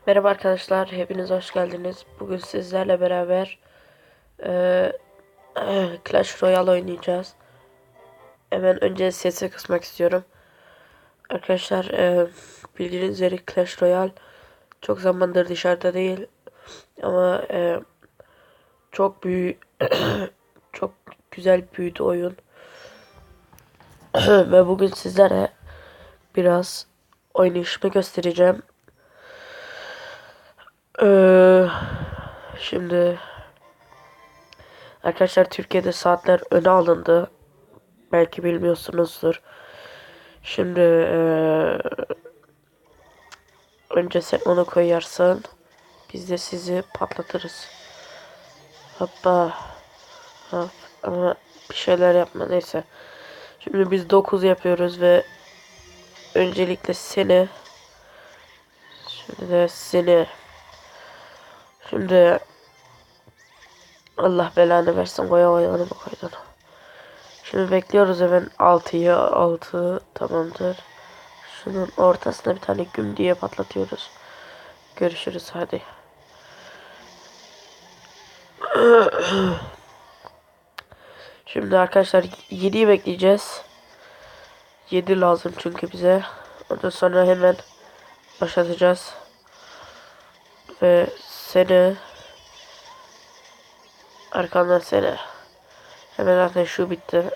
Merhaba arkadaşlar, hepiniz hoş geldiniz. Bugün sizlerle beraber eee, Clash Royale oynayacağız. Hemen önce sesi kısmak istiyorum. Arkadaşlar, bildiğiniz üzere Clash Royale çok zamandır dışarıda değil. Ama çok büyük, çok güzel büyüdü oyun. Ve bugün sizlere biraz oynayışımı göstereceğim. Eee, Şimdi arkadaşlar Türkiye'de saatler öne alındı. Belki bilmiyorsunuzdur. Şimdi önce sen onu koyarsın. Biz de sizi patlatırız. Hoppa. Hop. Ama bir şeyler yapma neyse. Şimdi biz 9 yapıyoruz ve öncelikle seni. Şimdi de seni. Şimdi Allah belanı versin, koya koyalım mı koydun. Şimdi bekliyoruz hemen 6'yı. 6 tamamdır. Şunun ortasına bir tane güm diye patlatıyoruz. Görüşürüz hadi. Şimdi arkadaşlar 7'yi bekleyeceğiz. 7 lazım çünkü bize. Ondan sonra hemen başlatacağız. Ve seni arkandan seni. Hemen zaten şu bitti.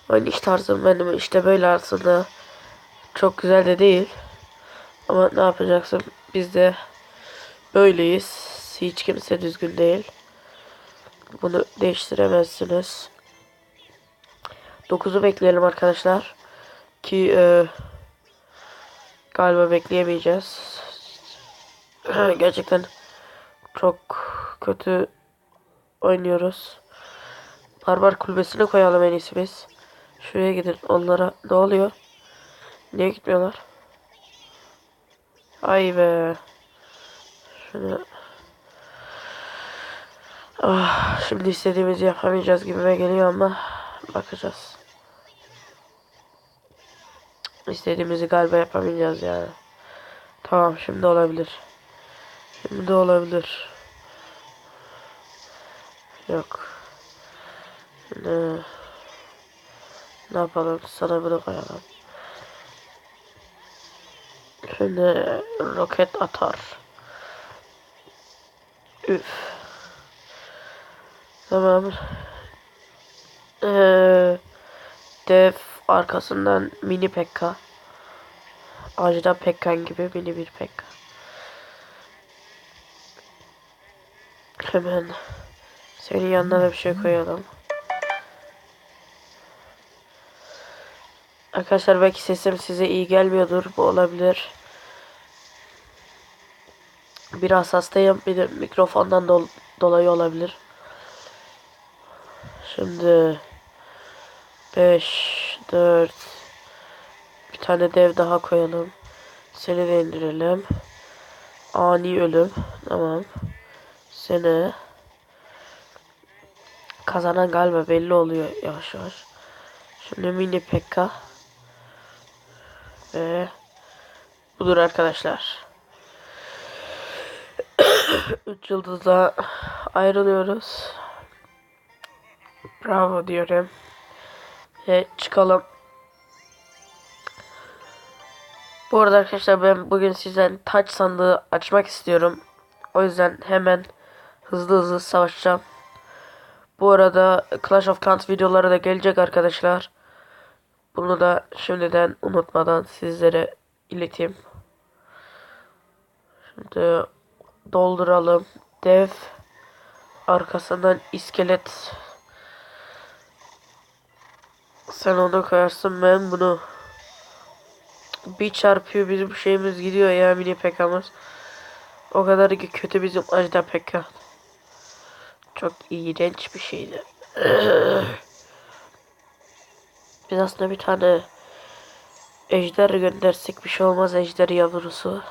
Oyun tarzım benim işte böyle aslında. Çok güzel de değil. Ama ne yapacaksın? Biz de böyleyiz. Hiç kimse düzgün değil. Bunu değiştiremezsiniz. 9'u bekleyelim arkadaşlar. Ki galiba bekleyemeyeceğiz. Gerçekten çok kötü oynuyoruz. Barbar kulübesine koyalım en iyisi biz. Şuraya gidin. Onlara ne oluyor? Niye gitmiyorlar? Ay be. Şunu... Şimdi istediğimizi yapamayacağız gibime geliyor ama bakacağız. İstediğimizi galiba yapamayacağız yani. Tamam, şimdi olabilir. Şimdi olabilir. Yok. Şimdi ne yapalım? Sana bunu koyalım. Şimdi roket atar. Üf. Tamam. Dev arkasından mini Pekka. Acilen Pekkan gibi mini bir Pekka. Hemen senin yanına da bir şey koyalım. Arkadaşlar belki sesim size iyi gelmiyordur. Bu olabilir. Biraz hastayım. Bir de mikrofondan dolayı olabilir. Şimdi 5, 4, bir tane dev daha koyalım. Seni de indirelim. Ani ölüm. Tamam. Seni kazanan galiba belli oluyor yavaş yavaş. Şimdi mini Pekka. Ve budur arkadaşlar. 3 yıldızla ayrılıyoruz. Bravo diyorum. Ve çıkalım. Bu arada arkadaşlar ben bugün sizden taç sandığı açmak istiyorum. O yüzden hemen hızlı savaşacağım. Bu arada Clash of Clans videoları da gelecek arkadaşlar. Bunu da şimdiden unutmadan sizlere ileteyim. Şimdi dolduralım. Dev. Arkasından iskelet. Sen onu koyarsın, ben bunu. Bir çarpıyor bizim şeyimiz, gidiyor ya mini Pekka'mız. O kadar ki kötü bizim Ajda Pekka. Çok iğrenç bir şeydi. Biz aslında bir tane ejder göndersek bir şey olmaz, ejder yavrusu.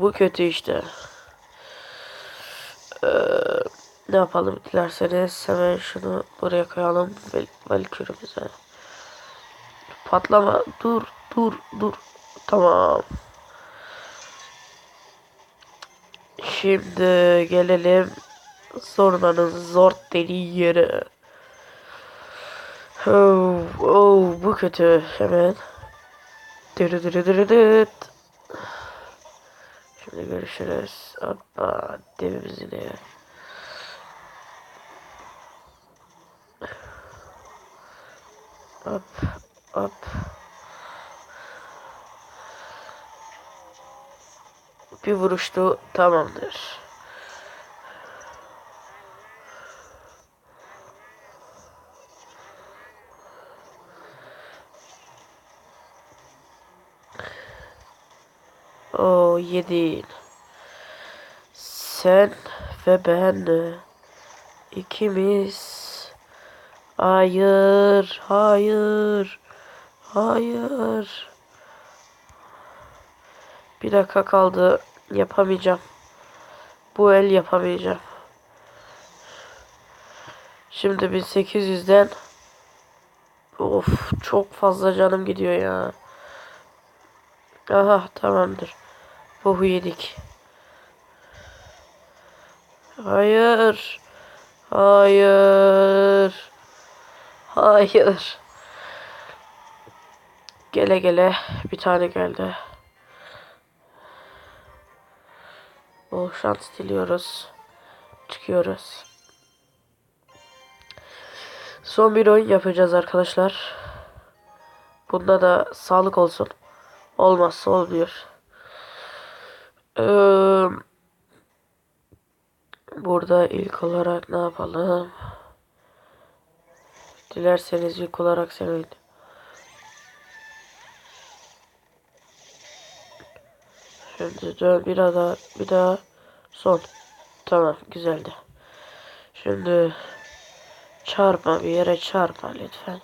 Bu kötü işte. Ee, Ne yapalım dilerseniz hemen şunu buraya koyalım. Valkürümüze. Patlama. Dur. Dur. Dur. Tamam. Şimdi gelelim sorunların zor dediği yere. Oh, oh, bu kötü. Hemen. Dırıdırıdırıdıt. Şimdi görüşürüz. Hoppa. Devimizi de. Hop. Hop. Bir vuruştu. Tamamdır. O yedin. Sen ve ben ikimiz. Hayır, hayır, hayır. Bir dakika kaldı. Yapamayacağım. Bu el yapamayacağım. Şimdi 1800'den of çok fazla canım gidiyor ya. Aha tamamdır. Bohu yedik. Hayır. Hayır. Hayır. Gele gele bir tane geldi. Bol şans diliyoruz. Çıkıyoruz. Son bir oyun yapacağız arkadaşlar. Bunda da sağlık olsun. Olmazsa olmuyor. Burada ilk olarak ne yapalım? Dilerseniz ilk olarak sevin. Şimdi dön bir daha son. Tamam güzeldi. Şimdi çarpma bir yere çarpma lütfen.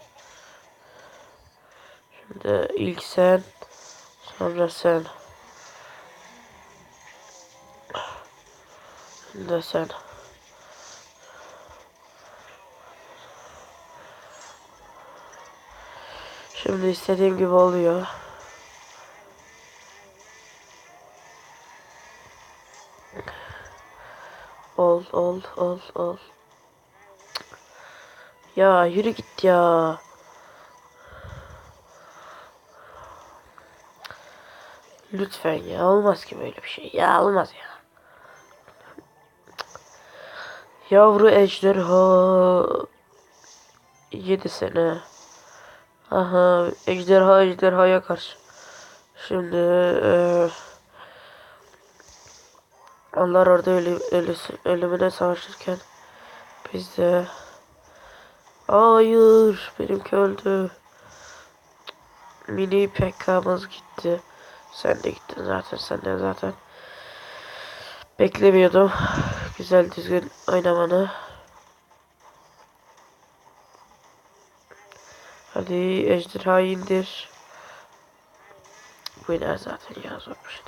Şimdi ilk sen sonra sen. Şimdi sen. Şimdi istediğim gibi oluyor. Ol. Ya yürü git ya. Lütfen ya olmaz ki böyle bir şey. Ya olmaz ya. Yavru ejderha 7 sene. Aha ejderhaya karşı. Şimdi onlar orada ölümüne savaşırken biz de hayır benimki öldü. Mini PK'mız gitti. Sen de gittin zaten. Sen de zaten. Beklemiyordum. Güzel düzgün oynamanı. Hadi ejderhayı indir. Bu iner zaten ya zor bir şey.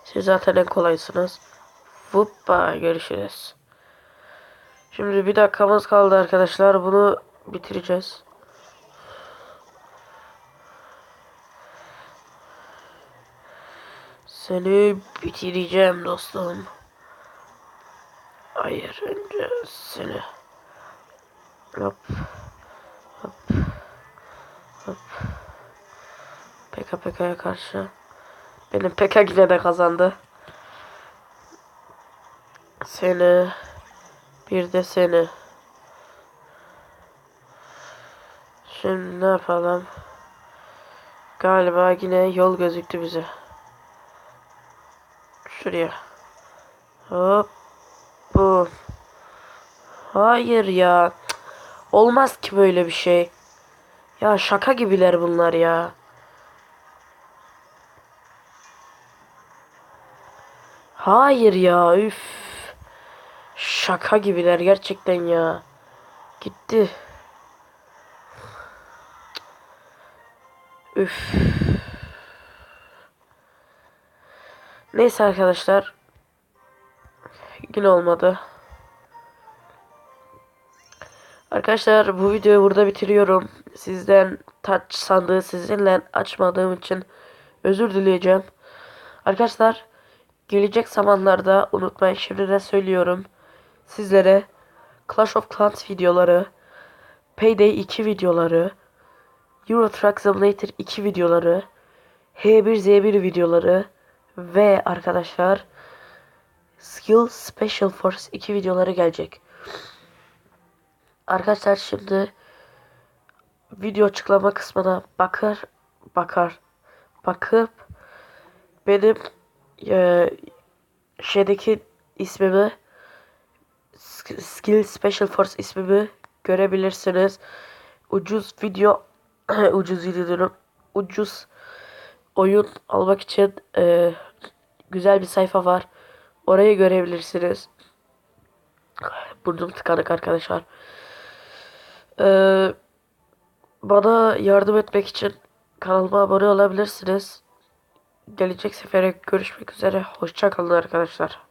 Siz zaten en kolaysınız. Hoppa görüşürüz. Şimdi bir dakikamız kaldı arkadaşlar. Bunu bitireceğiz. Seni bitireceğim dostum. Hayır önce seni. Hop. Hop. Hop. PK'ya karşı. Benim PK yine de kazandı. Seni. Bir de seni. Şimdi ne yapalım? Galiba yine yol gözüktü bize. Şuraya. Hop. Bu. Hayır ya. Olmaz ki böyle bir şey. Ya şaka gibiler bunlar ya. Hayır ya. Üf. Şaka gibiler gerçekten ya. Gitti. Üf. Neyse arkadaşlar. Yine olmadı. Arkadaşlar Arkadaşlar bu videoyu burada bitiriyorum. Sizden touch sandığı sizinle açmadığım için özür dileyeceğim. Arkadaşlar gelecek zamanlarda unutmayın, şimdiden söylüyorum. Sizlere Clash of Clans videoları, Payday 2 videoları, Euro Truck Simulator 2 videoları, H1Z1 videoları ve arkadaşlar Skill Special Force 2 videoları gelecek. Arkadaşlar şimdi video açıklama kısmına bakıp benim şeydeki ismimi, Skill Special Force ismimi görebilirsiniz. Ucuz video ucuz video diyorum. Ucuz oyun almak için güzel bir sayfa var. Orayı görebilirsiniz. Burnum tıkanık arkadaşlar. Eee, Bana yardım etmek için kanalıma abone olabilirsiniz. Gelecek sefere görüşmek üzere. Hoşça kalın arkadaşlar.